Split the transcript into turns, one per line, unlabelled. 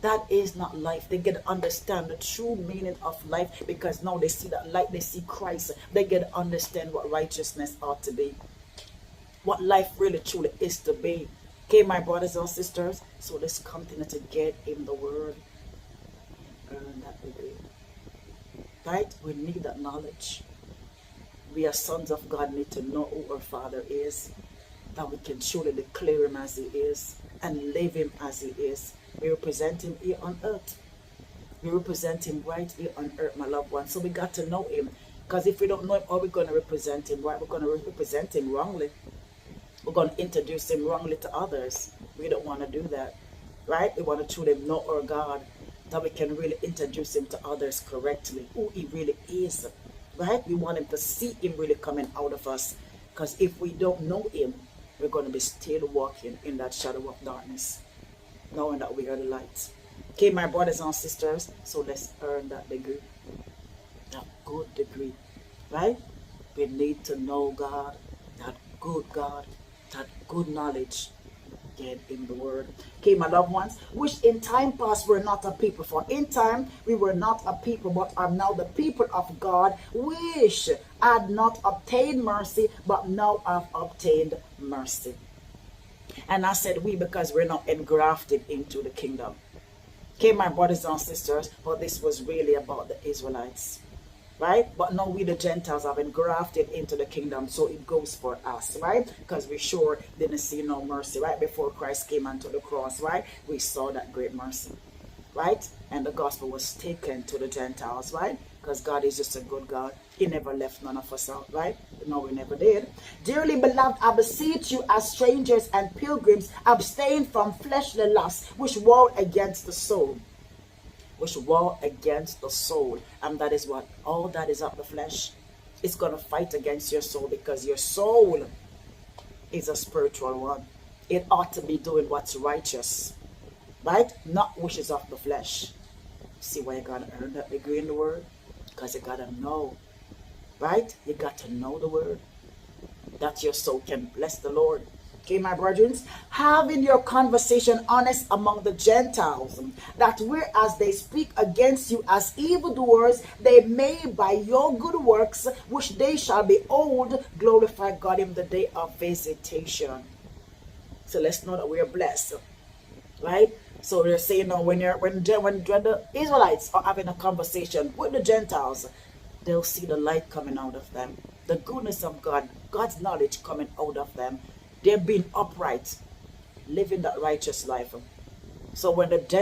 That is not life. They get to understand the true meaning of life because now they see that light, they see Christ. They get to understand what righteousness ought to be, what life really truly is to be. Okay, my brothers and sisters, so let's continue to get in the word, earn that degree. Right? We need that knowledge. We as sons of God need to know who our Father is, that we can truly declare him as he is and live him as he is. We represent him here on earth. We represent him right here on earth, my loved one. So we got to know him. Because if we don't know him, how are we going to represent him right? We're going to represent him wrongly. We're going to introduce him wrongly to others. We don't want to do that. Right? We want to truly know our God, that we can really introduce him to others correctly, who he really is. Right? We want him to see him really coming out of us. Because if we don't know him, we're going to be still walking in that shadow of darkness, knowing that we are the light. Okay, my brothers and sisters, so let's earn that degree, that good degree, right? We need to know God, that good knowledge, get in the word. Okay, my loved ones, which in time past were not a people, for in time we were not a people, but are now the people of God, which had not obtained mercy, but now have obtained mercy. And I said we because we're not engrafted into the kingdom. Okay, my brothers and sisters, but this was really about the Israelites. Right? But now we the Gentiles have been grafted into the kingdom, so it goes for us, right? Because we sure didn't see no mercy, right? Before Christ came onto the cross, right? We saw that great mercy, right? And the gospel was taken to the Gentiles, right? Because God is just a good God. He never left none of us out, right? No, we never did. Dearly beloved, I beseech you as strangers and pilgrims, abstain from fleshly lusts, which war against the soul. Which war against the soul. And that is what? All that is of the flesh. It's going to fight against your soul, because your soul is a spiritual one. It ought to be doing what's righteous, right? Not wishes of the flesh. See why you got to earn that degree in the word? Because you got to know, right? You got to know the word, that your soul can bless the Lord. Okay, my brethren, having your conversation honest among the Gentiles, that whereas they speak against you as evildoers, they may by your good works, which they shall behold, glorify God in the day of visitation. So let's know that we are blessed, right? So they're saying now, when the Israelites are having a conversation with the Gentiles, they'll see the light coming out of them, the goodness of God, God's knowledge coming out of them. They're being upright, living that righteous life. So when the